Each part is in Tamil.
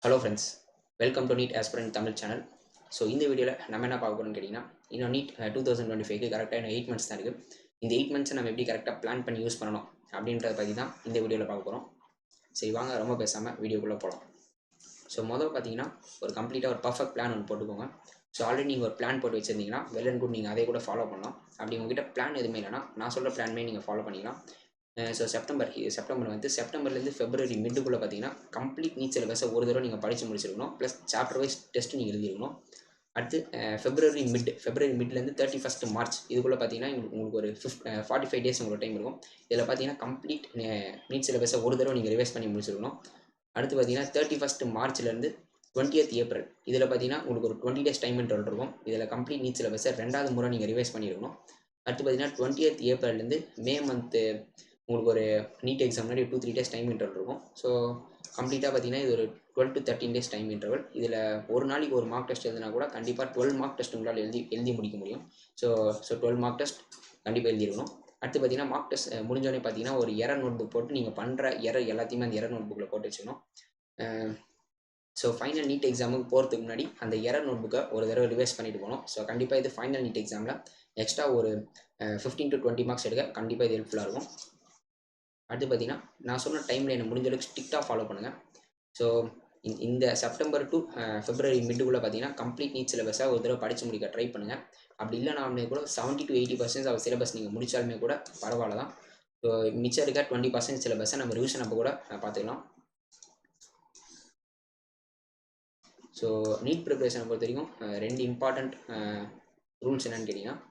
Hello friends, welcome to NEET aspirant Tamil channel. So இந்த வீடியோவில் நம்ம என்ன பார்க்க போகிறோம்னு கேட்டிங்கன்னா, இன்னும் நீட் 2025க்கு கரெக்டாக இன்னும் 8 மந்த்ஸ் தான் இருக்குது. இந்த 8 மந்த்ஸை நம்ம எப்படி கரெக்டாக பிளான் பண்ணி யூஸ் பண்ணணும் அப்படின்றத பற்றி தான் இந்த வீடியோவில் பார்க்க போகிறோம். சரி வாங்க, ரொம்ப பேசாமல் வீடியோக்குள்ளே போகலாம். ஸோ முதல் பார்த்தீங்கன்னா ஒரு கம்ப்ளீட்டாக ஒரு பர்ஃபெக்ட் பிளான் ஒன்று போட்டுக்கோங்க. ஸோ ஆல்ரெடி நீங்கள் ஒரு பிளான் போட்டு வச்சுருந்தீங்கன்னா வெல் அண்ட் குட், நீங்கள் அதே கூட ஃபாலோ பண்ணலாம். அப்படி உங்ககிட்ட பிளான் எதுவுமே இல்லைனா நான் சொல்கிற பிளான்மே நீங்கள் ஃபாலோ பண்ணிக்கலாம். ஸோ செப்டம்பர்லேருந்து ஃபெப்ரவரி மிட்டுக்குள்ளே பார்த்தீங்கன்னா கம்ப்ளீட் நீட் சிலபஸை ஒரு தடவை நீங்கள் படித்து முடிச்சிருக்கணும். ப்ளஸ் சாப்டர் வைஸ் டெஸ்ட்டு நீங்கள் எழுதிருக்கணும். அடுத்து ஃபெப்ரவரி மிட்லேருந்து 31 மார்ச் இதுக்குள்ளே பார்த்தீங்கன்னா உங்களுக்கு ஒரு 45 டேஸ் உங்களுக்கு டைம் இருக்கும். இதில் பார்த்தீங்கன்னா கம்ப்ளீட் நீட் சிலபஸை ஒரு தடவை நீங்கள் ரிவைஸ் பண்ணி முடிச்சிருக்கணும். அடுத்து பார்த்தீங்கன்னா 31 மார்ச்லேருந்து 20th ஏப்ரல் இதில் பார்த்தீங்கன்னா உங்களுக்கு ஒரு 20 டேஸ் டைம் இன்டர்வல் இருக்கும். இதில் கம்ப்ளீட் நீட் சிலபஸை 2வது முறை நீங்கள் ரிவைஸ் பண்ணியிருக்கணும். அடுத்து பார்த்தீங்கன்னா 20th ஏப்ரல்லேருந்து மே மந்த்து உங்களுக்கு ஒரு நீட் எக்ஸாம் முன்னாடி 2-3 டேஸ் டைம் இன்டர்வல் இருக்கும். ஸோ கம்ப்ளீட்டாக பார்த்தீங்கன்னா இது ஒரு 12 to 13 டேஸ் டைம் இன்டர்வல். இதில் ஒரு நாளைக்கு ஒரு மார்க் டெஸ்ட் எழுதினா கூட கண்டிப்பாக 12 மார்க் டெஸ்ட் உங்களால் எழுதி முடிக்க முடியும். ஸோ 12 மார்க் டெஸ்ட் கண்டிப்பாக எழுதிருக்கணும். அடுத்து பார்த்தீங்கன்னா மார்க் டெஸ்ட் முடிஞ்சோடனே பார்த்தீங்கன்னா ஒரு எரர் நோட் புக் போட்டு நீங்கள் பண்ணுற எரர் எல்லாத்தையுமே அந்த எரர் நோட் புக்கில் போட்டு வச்சுக்கணும். ஸோ ஃபைனல் நீட் எக்ஸாமுக்கு போகிறதுக்கு முன்னாடி அந்த எரர் நோட் புக்கை ஒரு தடவை ரிவைஸ் பண்ணிட்டு போகணும். ஸோ கண்டிப்பாக இது ஃபைனல் நீட் எக்ஸாமில் எக்ஸ்ட்ரா ஒரு 15 to 20 மார்க்ஸ் எடுக்க கண்டிப்பாக இது ஹெல்ப்ஃபுல்லாக இருக்கும். அடுத்து பார்த்தீங்கன்னா நான் சொன்ன டைம் லைனை முடிஞ்ச அளவுக்கு ஸ்ட்ரிக்டாக ஃபாலோ பண்ணுங்கள். ஸோ இந்த செப்டம்பர் டு ஃபெப்ரவரி மிட்டுக்குள்ளே பார்த்தீங்கன்னா கம்ப்ளீட் நீட் சிலபஸாக ஒரு தடவை படித்து முடிக்க ட்ரை பண்ணுங்கள். அப்படி இல்லைனாலுமே கூட 70 to 80% ஆஃப் சிலபஸ் நீங்கள் முடித்தாலுமே கூட பரவாயில்ல தான். ஸோ மிச்சம் இருக்க 20% சிலபஸை நம்ம ரிவிஷன் அப்போ கூட பார்த்துக்கலாம். ஸோ நீட் ப்ரிப்பரேஷனை பொறுத்த வரைக்கும் 2 இம்பார்ட்டண்ட் ரூல்ஸ் என்னென்னு கேட்டிங்கன்னா,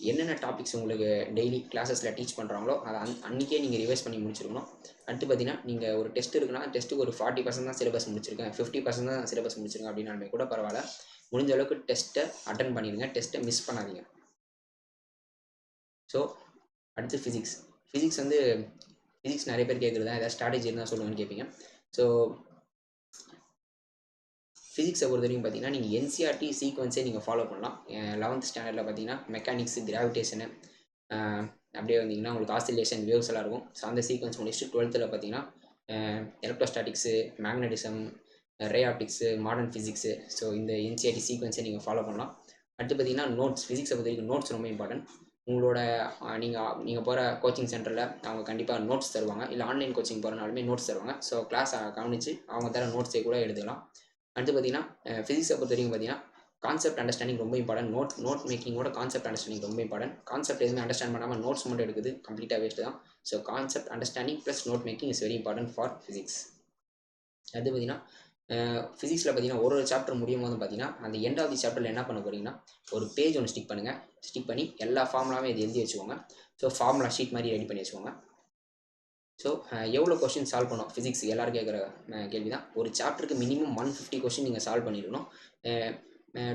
என்னென்ன டாபிக்ஸ் உங்களுக்கு டெய்லி கிளாஸஸில் டீச் பண்ணுறாங்களோ அதை அன்றைக்கே நீங்கள் ரிவைஸ் பண்ணி முடிச்சிருக்கணும். அடுத்து பார்த்தீங்கன்னா நீங்கள் ஒரு டெஸ்ட் இருக்குன்னா டெஸ்ட்டுக்கு ஒரு 40% தான் சிலபஸ் முடிச்சிருக்கேன், 50% தான் சிலபஸ் முடிச்சிருக்கேன் அப்படின்னாலுமே கூட பரவாயில்ல, முடிஞ்ச அளவுக்கு டெஸ்ட்டை அட்டன் பண்ணிடுங்க, டெஸ்ட்டை மிஸ் பண்ணாதீங்க. ஸோ அடுத்து ஃபிசிக்ஸ் நிறைய பேர் கேட்குறது தான், ஏதாவது ஸ்ட்ராட்டஜி இருந்தால் சொல்லுவேன்னு கேட்பீங்க. ஸோ ஃபிசிக்ஸை பொறுத்த வரைக்கும் பார்த்தீங்கன்னா நீங்கள் என்சிஆர்டி சீக்வன்ஸே நீங்கள் ஃபாலோ பண்ணலாம். 11th ஸ்டாண்டர்டில் பார்த்தீங்கன்னா மெக்கானிக்ஸ், கிராவிடேஷனு, அப்படியே வந்தீங்கன்னா உங்களுக்கு ஆசிலேஷன், வேவ்ஸ் எல்லாம் இருக்கும். ஸோ அந்த சீக்வன்ஸ் முடிச்சுட்டு 12th பார்த்தீங்கன்னா எலக்ட்ரோஸ்டாட்டிக்ஸு, மேக்னடிசம், ரே ஆப்டிக்ஸு, மாடர்ன் ஃபிசிக்ஸு, ஸோ இந்த என்சிஆர்டி சீக்வன்ஸை நீங்கள் ஃபாலோ பண்ணலாம். அடுத்து பார்த்தீங்கன்னா நோட்ஸ், ஃபிசிக்ஸை பொறுத்த வரைக்கும் நோட்ஸ் ரொம்ப இம்பார்ட்டன்ட். உங்களோட நீங்கள் போகிற கோச்சிங் சென்டரில் அவங்க கண்டிப்பாக நோட்ஸ் தருவாங்க, இல்லை ஆன்லைன் கோச்சிங் போகிறனாலுமே நோட்ஸ் தருவாங்க. ஸோ கிளாஸ் கவனித்து அவங்க தர நோட்ஸை கூட எடுத்துக்கலாம். அடுத்து பார்த்தீங்கன்னா ஃபிசிக்ஸை பொறுத்த வரைக்கும் பார்த்தீங்கன்னா கான்செப்ட் அண்டர்ஸ்டாண்டிங் ரொம்ப இம்பார்ட்டன்ட். நோட் மேக்கிங்கோட கான்செப்ட் அண்டர்ஸ்டாண்டிங் ரொம்ப இம்பார்ட்டன்ட். கான்செப்ட் எதுவுமே அண்டர்ஸ்டாண்ட் பண்ணாமல் நோட்ஸ் மட்டும் எடுக்குது கம்ப்ளீட்டாக வேஸ்ட்டு தான். So concept understanding plus note making is very important for physics. அடுத்து பார்த்தீங்கன்னா ஃபிசிக்ஸில் பார்த்தீங்கன்னா ஒரு சாப்டர் முடியும் போது பார்த்தீங்கன்னா அந்த எண்ட் ஆஃப் தி சாப்டரில் என்ன பண்ண போகிறீங்கன்னா ஒரு பேஜ் ஒன்று ஸ்டிக் பண்ணி எல்லா ஃபார்முலாவும் இது எழுதி வச்சுக்கோங்க. ஸோ ஃபார்முலா ஷீட் மாதிரி ரெடி பண்ணி வச்சுக்கோங்க. ஸோ எவ்வளோ கொஸ்டின் சால்வ் பண்ணோம் ஃபிசிக்ஸ் எல்லோரும் கேட்குற கேள்வி தான். ஒரு சாப்டருக்கு மினிமம் 150 கொஸ்டின் நீங்கள் சால்வ் பண்ணிடணும்.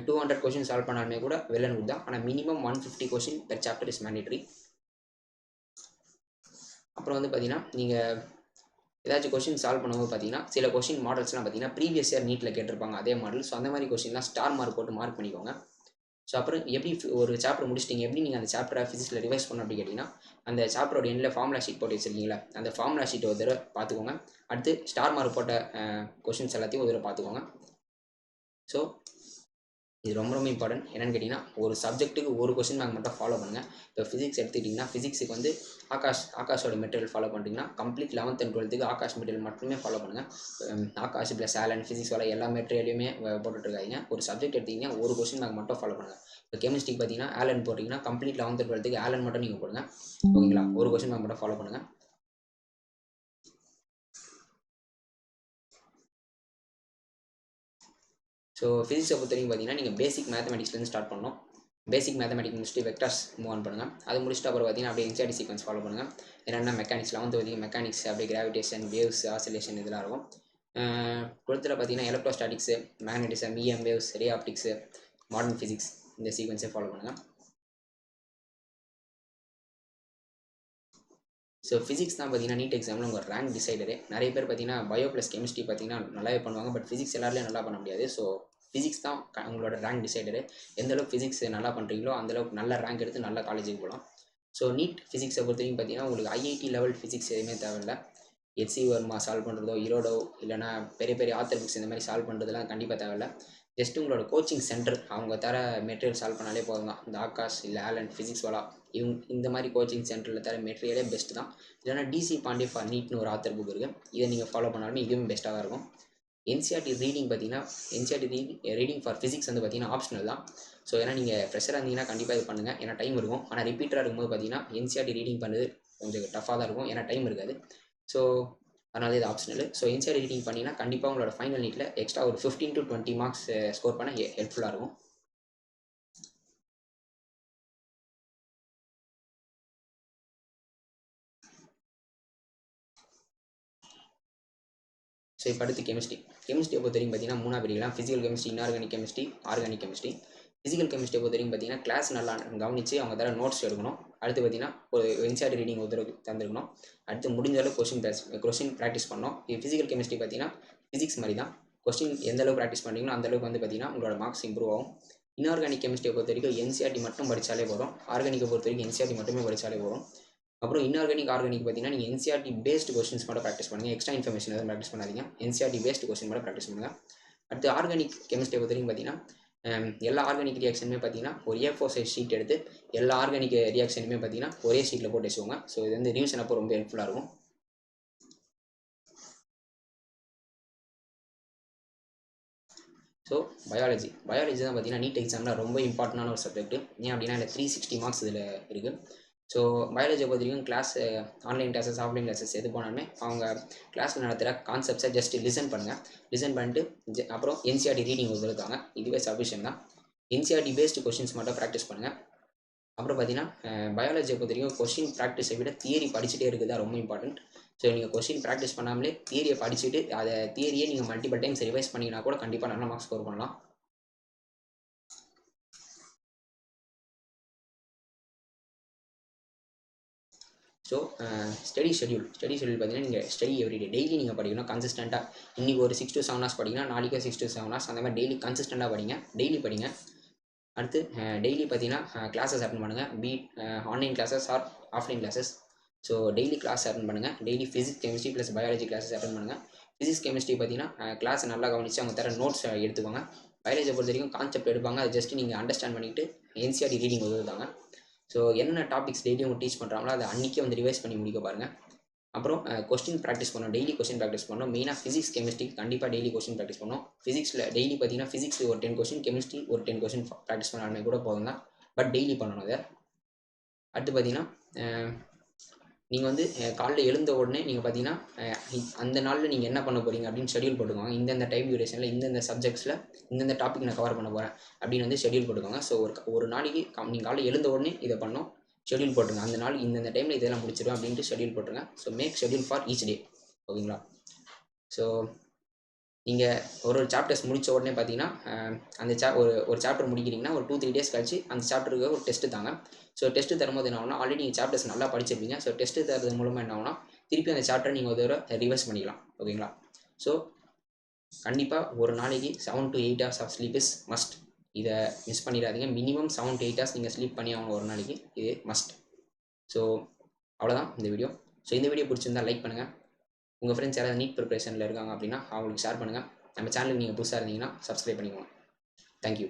200 கொஸ்டின் சால்வ் பண்ணாலுமே கூட வெல் அண்ட் குட் தான். ஆனால் minimum 150 question per chapter is mandatory. அப்புறம் வந்து பார்த்தீங்கன்னா நீங்கள் ஏதாச்சும் கொஸ்டின் சால்வ் பண்ணும்போது பார்த்தீங்கன்னா சில கொஸ்டின் மாடல்ஸ்லாம் பார்த்தீங்கன்னா ப்ரீவியஸ் இயர் நீட்டில் கேட்டிருப்பாங்க அதே மாடல். ஸோ அந்த மாதிரி கொஸ்டின்லாம் ஸ்டார் மார்க் போட்டு மார்க் பண்ணிக்கோங்க. ஸோ அப்புறம் எப்படி ஒரு சாப்டர் முடிச்சிட்டிங்க, எப்படி நீங்கள் அந்த சாப்டரை ஃபிசிக்ஸில் ரிவைஸ் பண்ணணும் அப்படி கேட்டிங்கன்னா, அந்த சாப்டரோட எண்டில் ஃபார்முலா ஷீட் போட்டு வச்சுருக்கீங்களா, அந்த ஃபார்முலா ஷீட்டை ஒரு தடவை பார்த்துக்கோங்க. அடுத்து ஸ்டார் மார்க் போட்ட கொஸ்டின்ஸ் எல்லாத்தையும் ஒரு தடவை பார்த்துக்கோங்க. ஸோ இது ரொம்ப ரொம்ப இம்பார்ட்டன்ட். என்னென்னு கேட்டிங்கன்னா ஒரு சப்ஜெக்ட்டுக்கு ஒரு கொஸ்டின் மார்க் மட்டும் ஃபாலோ பண்ணுங்கள். இப்போ ஃபிசிக்ஸ் எடுத்துக்கிட்டிங்கன்னா ஃபிசிக்ஸுக்கு வந்து ஆகாஷோட மெட்டீரியல் ஃபாலோ பண்ணிட்டீங்கன்னா complete 11th and 12th Akash material மட்டுமே ஃபாலோ பண்ணுங்கள். ஆகாஷ் ப்ளஸ் ஆலன் ஃபிசிக்ஸ் வர எல்லா மெட்டீரியலையுமே போட்டுட்ருக்காங்க. ஒரு சப்ஜெக்ட் எடுத்திங்கன்னா ஒரு கொஸ்டின் மார்க் மட்டும் ஃபாலோ பண்ணுங்கள். இப்போ கெமிஸ்ட்ரி பார்த்தீங்கன்னா ஆலன் போட்டிங்கன்னா complete 11th and 12th Alan மட்டும் நீங்கள் போடுங்க, ஓகேங்களா? ஒரு கொஸ்டின் மார்க் மட்டும் ஃபாலோ பண்ணுங்கள். ஸோ ஃபிசிக்ஸை பொறுத்த வரைக்கும் பார்த்தீங்கன்னா நீங்கள் பேசிக் மேத்தமெட்டிக்ஸ்லேருந்து ஸ்டார்ட் பண்ணணும். பேசிக் மேத்தமெட்டிக்ஸ் முடிச்சுட்டு வெக்டர்ஸ் மூவ் ஆன் பண்ணுங்கள். அது முடிச்சுட்டு அப்புறம் பார்த்தீங்கன்னா அப்படியே என்சிஆர்டி சீக்வன்ஸ் ஃபாலோ பண்ணுங்கள். என்னென்னா மெக்கானிக்ஸ் 11th வரைக்கும் மெக்கானிக்ஸ், அப்படியே கிராவிடேஷன், வேவ்ஸ், ஆசிலேஷன் இதெல்லாம் இருக்கும். 12th பார்த்தீங்கன்னா எலக்ட்ரோஸ்டாட்டிக்ஸு, மேக்னடிசம், இஎம் வேவ்ஸ், ரே ஆப்டிக்ஸு, மாடர்ன் ஃபிசிக்ஸ் இந்த சீக்வன்ஸை ஃபாலோ பண்ணுங்கள். ஸோ ஃபிசிக்ஸ் தான் பார்த்தீங்கன்னா நீட் எக்ஸாமில் உங்கள் ரேங்க் டிசைடரு. நிறைய பேர் பார்த்தீங்கன்னா பயோ ப்ளஸ் கெமிஸ்ட்ரி பார்த்தீங்கன்னா நல்லாவே பண்ணுவாங்க, பட் ஃபிசிக்ஸ் எல்லாருலேயும் நல்லா பண்ண முடியாது. ஸோ ஃபிசிக்ஸ் தான் உங்களோட ரேங்க் டிசைடரு. எந்தளவுக்கு ஃபிசிக்ஸ் நல்லா பண்ணுறீங்களோ அந்தளவுக்கு நல்ல ரேங்க் எடுத்து நல்ல காலேஜுக்கு போகலாம். ஸோ நீட் ஃபிசிக்ஸை பொறுத்த வரைக்கும் பார்த்தீங்கன்னா உங்களுக்கு ஐஐடி லெவல் ஃபிசிக்ஸ் எதுவுமே தேவையில்லை. HC வர்மா சால்வ் பண்ணுறதோ ஈரோடோ இல்லைனா பெரிய பெரிய ஆத்தர் புக்ஸ் இந்த மாதிரி சால்வ் பண்ணுறதுலாம் கண்டிப்பாக தேவையில்லை. ஜஸ்ட் உங்களோட கோச்சிங் சென்டர் அவங்க தர மெட்டீரியல் சால்வ் பண்ணாலே போதும் தான். இந்த ஆகாஷ் இல்லை ஆலன் ஃபிசிக்ஸ் வாலா இந்த மாதிரி கோச்சிங் சென்டரில் தர மெட்டீரியலே பெஸ்ட்டு தான். இல்லைனா டிசி பாண்டே ஃபார் நீட்னு ஒரு ஆத்தர் புக் இருக்குது, இதை நீங்கள் ஃபாலோ பண்ணாலுமே இதுவும் பெஸ்ட்டாக தான் இருக்கும். என்சிஆர்டி ரீடிங் பார்த்தீங்கன்னா என்சிஆர்டி ரீடிங் ஃபார் ஃபிசிக்ஸ் வந்து பார்த்தீங்கன்னா ஆப்ஷனல் தான். ஸோ ஏன்னா நீங்கள் ஃப்ரெஷராக இருந்தீங்கன்னா கண்டிப்பாக இது பண்ணுங்கள், ஏன்னா டைம் இருக்கும். ஆனால் ரிப்பீட்டராக இருக்கும்போது பார்த்தீங்கன்னா என்சிஆர்டி ரீடிங் பண்ணுறது கொஞ்சம் டஃப்பாக தான் இருக்கும், ஏன்னா டைம் இருக்காது. ஸோ அதனால இது ஆப்ஷனல். ஸோ என்சிஆர்டி ரீடிங் பண்ணிங்கன்னா கண்டிப்பாக உங்களோட ஃபைனல் நீட்டில் எக்ஸ்ட்ரா ஒரு 15 to 20 மார்க்ஸ் ஸ்கோர் பண்ண ஹெல்ப்ஃபுல்லாக இருக்கும். ஸோ இப்போ அடுத்து கெமிஸ்ட்ரியை பொறுத்த வரைக்கும் பார்த்தீங்கன்னா 3 பிரிக்கலாம். Physical chemistry, inorganic chemistry, organic chemistry. Physical கெமிஸ்ட்ரியை பொறுத்த வரைக்கும் பார்த்தீங்கன்னா கிளாஸ் நல்லா கவனித்து அவங்க தர நோட்ஸ் எடுக்கணும். அடுத்து பார்த்தீங்கன்னா ஒரு என்சிஆர்டி ரீடிங் ஒருத்தருக்கு தந்துருக்கணும். அடுத்து முடிஞ்ச அளவு கொஸ்டின் ப்ராக்டிஸ் பண்ணணும். இது ஃபிசிக்கல் கெமிஸ்ட்ரி பார்த்தீங்கன்னா ஃபிசிக்ஸ் மாதிரி தான். கொஸ்டின் எந்த அளவுக்கு ப்ராக்டிஸ் பண்ணுறீங்களோ அந்த அளவுக்கு வந்து பார்த்தீங்கன்னா உங்களோட மார்க்ஸ் இம்ப்ரூவ் ஆகும். இன்ஆர்கானிக் கெமிஸ்ட்ரியை பொறுத்த வரைக்கும் என்சிஆர்டி மட்டும் படித்தாலே போதும். ஆர்கானிக்கை பொறுத்த வரைக்கும் என்சிஆர்டி மட்டுமே படித்தாலே போதும். அப்புறம் இன்ஆர்கானிக் ஆர்கானிக் பார்த்தீங்கன்னா நீங்கள் என்சிஆர்டி பேஸ்ட் கொஸ்டின்ஸ் மட்டும் ப்ராக்டிஸ் பண்ணுங்கள், எக்ஸ்ட்ரா இன்ஃபர்மேஷன் எதுவும் ப்ராக்டிஸ் பண்ணாதீங்க. என்சிஆர்டி பேஸ்ட் கொஸ்டின் மட்டும் ப்ராக்டிஸ் பண்ணுங்கள். அடுத்து ஆர்கானிக் கெமிஸ்ட்ரி பொறுத்த வரைக்கும் பார்த்தீங்கன்னா எல்லா ஆர்கானிக் ரியாக்ஷனுமே பார்த்தீங்கன்னா ஒரு A4 சைஸ் ஷீட் எடுத்து எல்லா ஆர்கானிக் ரியாக்ஷனுமே பார்த்தீங்கன்னா ஒரே ஷீட்டில் போட்டு வச்சுக்கோங்க. ஸோ இது வந்து ரிவிஷன் அப்போ ரொம்ப ஹெல்ப்ஃபுல்லாக இருக்கும். ஸோ பயாலஜி தான் பார்த்தீங்கன்னா நீட் எக்ஸாமில் ரொம்ப இம்பார்ட்டண்டான ஒரு சப்ஜெக்ட். ஏன் அப்படின்னா இல்லை 360 மார்க்ஸ் இதில் இருக்குது. ஸோ பயாலஜியை பொறுத்த வரைக்கும் class online classes offline classes எது போனாலுமே அவங்க கிளாஸில் நடத்துகிற கான்செப்ட்ஸை ஜஸ்ட் லிசன் பண்ணுங்கள். லிசன் பண்ணிட்டு அப்புறம் என்சிஆர்டி ரீடிங் கொடுத்துருக்காங்க, இதுவே சஃபிஷியன்ட் தான். என்சிஆர்டி பேஸ்டு கொஸ்டின்ஸ் மட்டும் ப்ராக்டிஸ் பண்ணுங்கள். அப்புறம் பார்த்தீங்கன்னா பயாலஜியை பொறுத்த வரைக்கும் கொஸ்டின் ப்ராக்டிஸை விட தியரி படிச்சுட்டே இருக்குது தான் ரொம்ப இம்பார்ட்டன்ட். ஸோ நீங்கள் கொஸ்டின் ப்ராக்டிஸ் பண்ணாமலே தியரியை படிச்சுட்டு அதை தியரியை நீங்கள் மல்டிபிள் டைம்ஸ் ரிவைஸ் பண்ணிங்கன்னா கூட கண்டிப்பாக நல்ல மார்க்ஸ் ஸ்கோர் பண்ணலாம். ஸோ ஸ்டடி ஷெடியூல் பார்த்தீங்கன்னா நீங்கள் ஸ்டடி எவ்ரிடே டெய்லி நீங்கள் படிக்கணும் கன்சிஸ்டண்ட்டாக. இன்றைக்கி ஒரு 6 to 7 hours படிங்கன்னா நாளைக்கு 6 to 7 hours அந்த மாதிரி டெய்லி கன்சிஸ்டண்ட்டாக படிங்க, டெய்லி படிங்க. அடுத்து டெய்லி பார்த்தீங்கன்னா கிளாஸஸ் அட்டன் பண்ணுங்கள், be it online classes or offline classes. So daily class attend பண்ணுங்கள். Daily physics chemistry plus biology classes attend பண்ணுங்கள். ஃபிசிக்ஸ் கெமிஸ்ட்ரி பார்த்தீங்கன்னா கிளாஸ் நல்லா கவனித்து அவங்க தர நோட்ஸ் எடுத்துக்கோங்க. பயாலஜியை பொறுத்த வரைக்கும் கான்செப்ட் எடுப்பாங்க, அது ஜஸ்ட் நீங்கள் அண்டர்ஸ்டாண்ட் பண்ணிவிட்டு என்சிஆர்டி ரீடிங் உதவுதாங்க. ஸோ என்னென்ன டாபிக்ஸ் டெய்லி அவங்க டீச் பண்ணுறாங்களோ அதை அன்றைக்கே வந்து ரிவைஸ் பண்ணி முடிக்க பாருங்கள். அப்புறம் கொஸ்டின் ப்ராக்டிஸ் பண்ணணும், டெய்லி கொஸ்டின் ப்ராக்டிஸ் பண்ணணும். மெயினாக ஃபிசிக்ஸ் கெமிஸ்ட்ரி கண்டிப்பாக டெய்லி கொஸ்டின் ப்ராக்டிஸ் பண்ணணும். ஃபிசிக்ஸில் டெய்லி பார்த்தீங்கன்னா ஃபிசிக்ஸ் ஒரு 10 கொஸ்டின், கெமிஸ்ட்ரி ஒரு 10 கொஸ்டின் ப்ராக்டிஸ் பண்ணாலுமே கூட போதும் தான், பட் டெய்லி பண்ணணும் அதை. அடுத்து பார்த்தீங்கன்னா நீங்கள் வந்து காலையில் எழுந்த உடனே நீங்கள் பார்த்தீங்கன்னா அந்த நாளில் நீங்கள் என்ன பண்ண போகிறீங்க அப்படின்னு ஷெடியூல் போட்டுக்கோங்க. இந்தந்த டைம் டியூரேஷனில் இந்தந்த சப்ஜெக்ட்ஸில் இந்தந்த டாபிக் நான் கவர் பண்ண போகிறேன் அப்படின்னு வந்து ஷெடியூல் போட்டுக்கோங்க. ஸோ ஒரு நாளைக்கு நீங்கள் காலையில் எழுந்த உடனே இதை பண்ணணும், ஷெடியூல் போட்டுருங்க. அந்த நாள் இந்தந்த டைமில் இதெல்லாம் முடிச்சிடுவேன் அப்படின்ட்டு ஷெடியூல் போட்டுருங்க. So make schedule for each day, ஓகேங்களா? ஸோ நீங்கள் ஒரு சாப்டர்ஸ் முடித்த உடனே பார்த்தீங்கன்னா அந்த ஒரு சாப்டர் முடிக்கிறீங்கன்னா ஒரு 2-3 days கழிச்சு அந்த சாப்டருக்கு ஒரு டெஸ்ட்டு தாங்க. ஸோ டெஸ்ட்டு தரும்போது என்ன ஆகுனா ஆல்ரெடி நீங்கள் சாப்டர்ஸ் நல்லா படிச்சிருப்பீங்க. ஸோ டெஸ்ட்டு தரது மூலமாக என்ன ஆகுனா திருப்பி அந்த சாப்டரை நீங்கள் ஒரு தடவை ரிவைஸ் பண்ணிக்கலாம், ஓகேங்களா? ஸோ கண்டிப்பாக ஒரு நாளைக்கு 7 to 8 hours of sleep is must. இதை மிஸ் பண்ணிடாதீங்க. மினிமம் 7 to 8 hours நீங்கள் ஸ்லீப் பண்ணி ஆகணும் ஒரு நாளைக்கு, இது மஸ்ட். ஸோ அவ்வளோதான் இந்த வீடியோ. ஸோ இந்த வீடியோ பிடிச்சிருந்தால் லைக் பண்ணுங்கள். உங்கள் ஃப்ரெண்ட்ஸ் யாராவது நீட் ப்ரிப்பரேஷனில் இருக்காங்க அப்படின்னா அவங்களுக்கு ஷேர் பண்ணுங்கள். நம்ம சேனலுக்கு நீங்கள் புதுசாக இருந்தீங்கன்னா சப்ஸ்கிரைப் பண்ணிக்கோங்க. தேங்க்யூ.